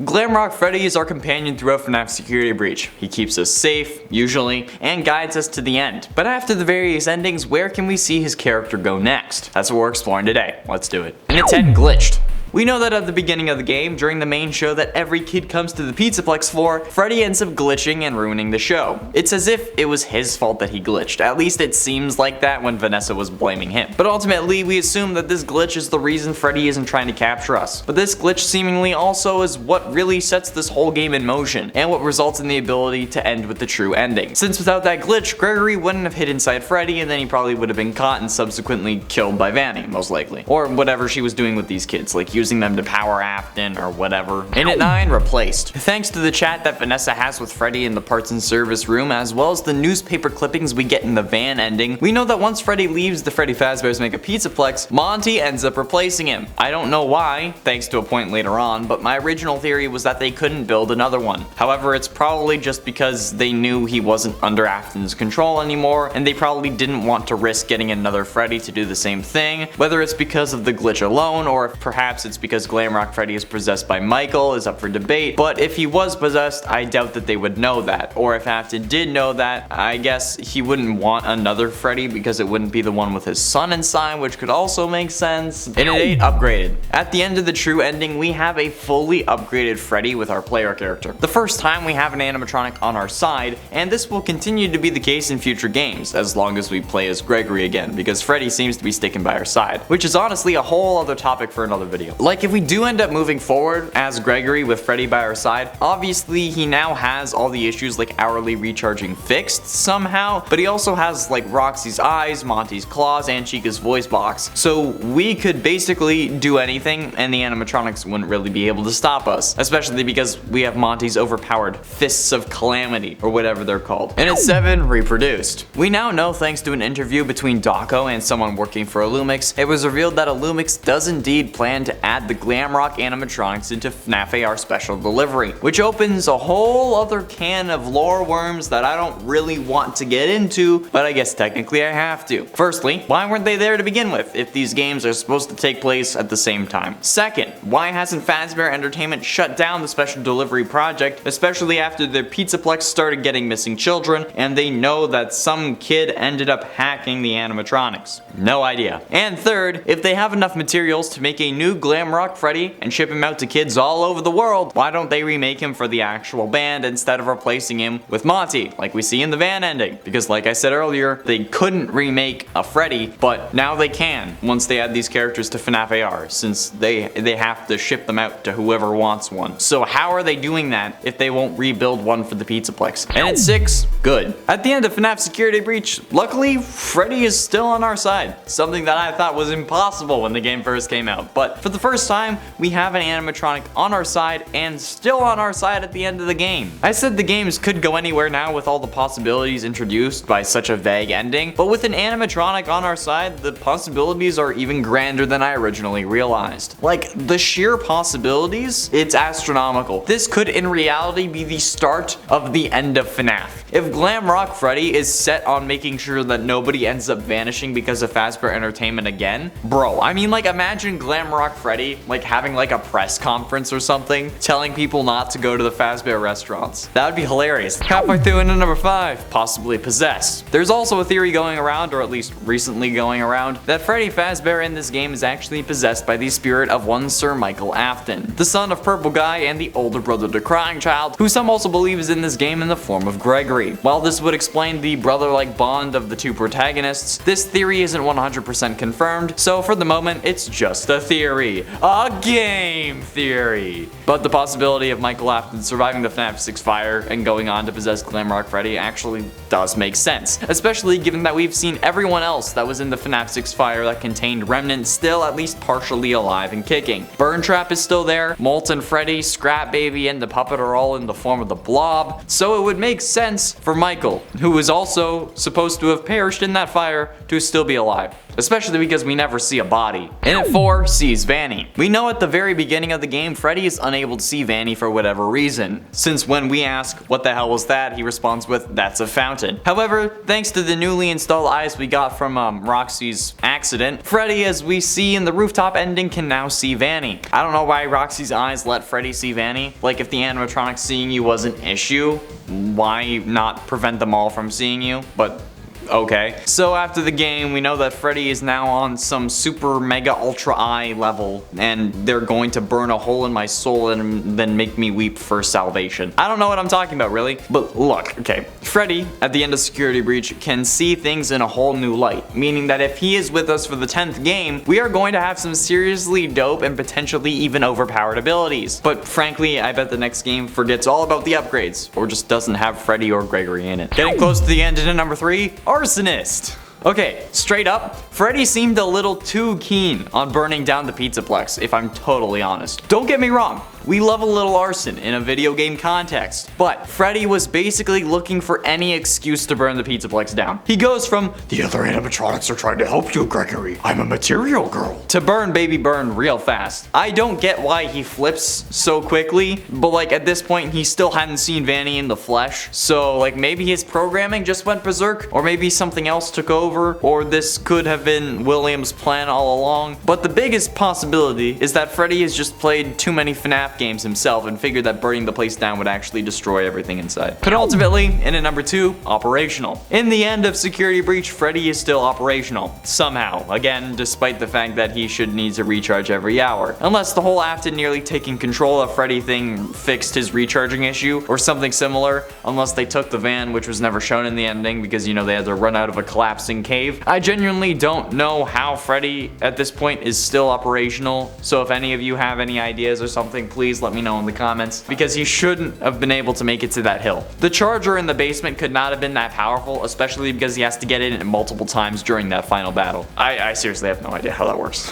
Glamrock Freddy is our companion throughout FNAF Security Breach. He keeps us safe, usually, and guides us to the end. But after the various endings, where can we see his character go next? That's what we're exploring today. Let's do it. And it's head glitched. We know that at the beginning of the game, during the main show that every kid comes to the Pizzaplex for, Freddy ends up glitching and ruining the show. It's as if it was his fault that he glitched. At least it seems like that when Vanessa was blaming him. But ultimately, we assume that this glitch is the reason Freddy isn't trying to capture us. But this glitch seemingly also is what really sets this whole game in motion, and what results in the ability to end with the true ending. Since without that glitch, Gregory wouldn't have hid inside Freddy, and then he probably would have been caught and subsequently killed by Vanny, most likely. Or whatever she was doing with these kids, like using them to power Afton or whatever. In at 9, replaced. Thanks to the chat that Vanessa has with Freddy in the parts and service room, as well as the newspaper clippings we get in the van ending, we know that once Freddy leaves the Freddy Fazbear's Make a Pizzaplex, Monty ends up replacing him. I don't know why, thanks to a point later on, but my original theory was that they couldn't build another one. However, it's probably just because they knew he wasn't under Afton's control anymore, and they probably didn't want to risk getting another Freddy to do the same thing. Whether it's because of the glitch alone, or if perhaps it's because Glamrock Freddy is possessed by Michael is up for debate, but if he was possessed, I doubt that they would know that. Or if Afton did know that, I guess he wouldn't want another Freddy because it wouldn't be the one with his son inside, which could also make sense. In at 8, upgraded. At the end of the true ending, we have a fully upgraded Freddy with our player character. The first time we have an animatronic on our side, and this will continue to be the case in future games, as long as we play as Gregory again, because Freddy seems to be sticking by our side, which is honestly a whole other topic for another video. Like, if we do end up moving forward as Gregory with Freddy by our side, obviously he now has all the issues like hourly recharging fixed somehow, but he also has like Roxy's eyes, Monty's claws, and Chica's voice box. So we could basically do anything and the animatronics wouldn't really be able to stop us, especially because we have Monty's overpowered Fists of Calamity, or whatever they're called. And at 7, reproduced. We now know, thanks to an interview between Daco and someone working for Illumix, it was revealed that Illumix does indeed plan to add the Glamrock animatronics into FNAF AR Special Delivery, which opens a whole other can of lore worms that I don't really want to get into, but I guess technically I have to. Firstly, why weren't they there to begin with if these games are supposed to take place at the same time? Second, why hasn't Fazbear Entertainment shut down the Special Delivery project, especially after their Pizzaplex started getting missing children and they know that some kid ended up hacking the animatronics? No idea. And third, if they have enough materials to make a new Glamrock Freddy and ship him out to kids all over the world, why don't they remake him for the actual band instead of replacing him with Monty, like we see in the van ending? Because like I said earlier, they couldn't remake a Freddy, but now they can once they add these characters to FNAF AR, since they have to ship them out to whoever wants one. So how are they doing that if they won't rebuild one for the Pizzaplex? And at 6, good. At the end of FNAF Security Breach, luckily Freddy is still on our side, something that I thought was impossible when the game first came out. But for the first time, we have an animatronic on our side and still on our side at the end of the game. I said the games could go anywhere now with all the possibilities introduced by such a vague ending, but with an animatronic on our side, the possibilities are even grander than I originally realized. Like, the sheer possibilities, it's astronomical. This could in reality be the start of the end of FNAF. If Glamrock Freddy is set on making sure that nobody ends up vanishing because of Fazbear Entertainment again, bro, I mean, like, imagine Glamrock Freddy like having like a press conference or something, telling people not to go to the Fazbear restaurants. That would be hilarious. Halfway through into number 5, possibly possessed. There's also a theory going around, or at least recently going around, that Freddy Fazbear in this game is actually possessed by the spirit of one Sir Michael Afton, the son of Purple Guy and the older brother to Crying Child, who some also believe is in this game in the form of Gregory. While this would explain the brother-like bond of the two protagonists, this theory isn't 100% confirmed, so for the moment it's just a theory. A game theory. But the possibility of Michael Afton surviving the FNAF 6 fire and going on to possess Glamrock Freddy actually does make sense, especially given that we've seen everyone else that was in the FNAF 6 fire that contained remnants still at least partially alive and kicking. Burntrap is still there, Molten Freddy, Scrap Baby, and the puppet are all in the form of the Blob, so it would make sense for Michael, who was also supposed to have perished in that fire, to still be alive. especially because we never see a body. And at 4, sees Vanny. We know at the very beginning of the game, Freddy is unable to see Vanny for whatever reason, since when we ask, what the hell was that, he responds with, that's a fountain. However, thanks to the newly installed eyes we got from Roxy's accident, Freddy, as we see in the rooftop ending, can now see Vanny. I don't know why Roxy's eyes let Freddy see Vanny. Like, if the animatronic seeing you was an issue, why not prevent them all from seeing you? But okay. So after the game, we know that Freddy is now on some super mega ultra eye level, and they're going to burn a hole in my soul and then make me weep for salvation. I don't know what I'm talking about, really. But look, okay. Freddy, at the end of Security Breach, can see things in a whole new light, meaning that if he is with us for the 10th game, we are going to have some seriously dope and potentially even overpowered abilities. But frankly, I bet the next game forgets all about the upgrades, or just doesn't have Freddy or Gregory in it. Getting close to the end into number 3, Arsonist. Okay, straight up, Freddy seemed a little too keen on burning down the Pizzaplex, if I'm totally honest. Don't get me wrong, we love a little arson in a video game context, but Freddy was basically looking for any excuse to burn the Pizzaplex down. He goes from, the other animatronics are trying to help you, Gregory, I'm a material girl, to burn baby burn real fast. I don't get why he flips so quickly, but like at this point he still hadn't seen Vanny in the flesh, so like maybe his programming just went berserk, or maybe something else took over, or this could have been William's plan all along. But the biggest possibility is that Freddy has just played too many FNAF games himself and figured that burning the place down would actually destroy everything inside. But ultimately, in at number 2, operational. In the end of Security Breach, Freddy is still operational. Somehow. Again, despite the fact that he should need to recharge every hour. Unless the whole after nearly taking control of Freddy thing fixed his recharging issue, or something similar. Unless they took the van, which was never shown in the ending because, you know, they had to run out of a collapsing cave. I genuinely don't know how Freddy at this point is still operational, so if any of you have any ideas or something, please let me know in the comments, because he shouldn't have been able to make it to that hill. The charger in the basement could not have been that powerful, especially because he has to get in it multiple times during that final battle. I seriously have no idea how that works.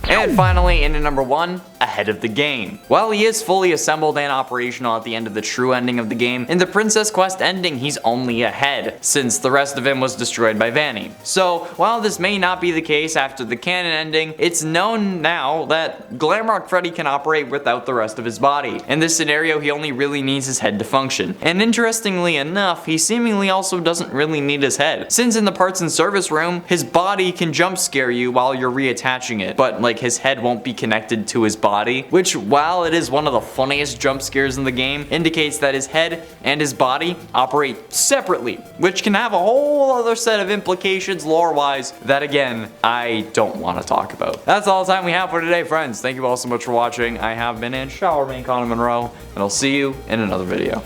And finally, in at number 1, ahead of the game. While he is fully assembled and operational at the end of the true ending of the game, in the Princess Quest ending he's only ahead, since the rest of him was destroyed by Vanny. So while this may not be the case after the canon ending, it's known now that Glamrock Freddy can operate without the rest of his body. In this scenario, he only really needs his head to function. And interestingly enough, he seemingly also doesn't really need his head, since in the parts and service room, his body can jump scare you while you're reattaching it, but like his head won't be connected to his body, which, while it is one of the funniest jump scares in the game, indicates that his head and his body operate separately, which can have a whole other set of implications lore-wise that, again, I don't want to talk about. That's all the time we have for today, friends. Thank you all so much for watching. I have been in Showerman Connor Monroe, and I'll see you in another video.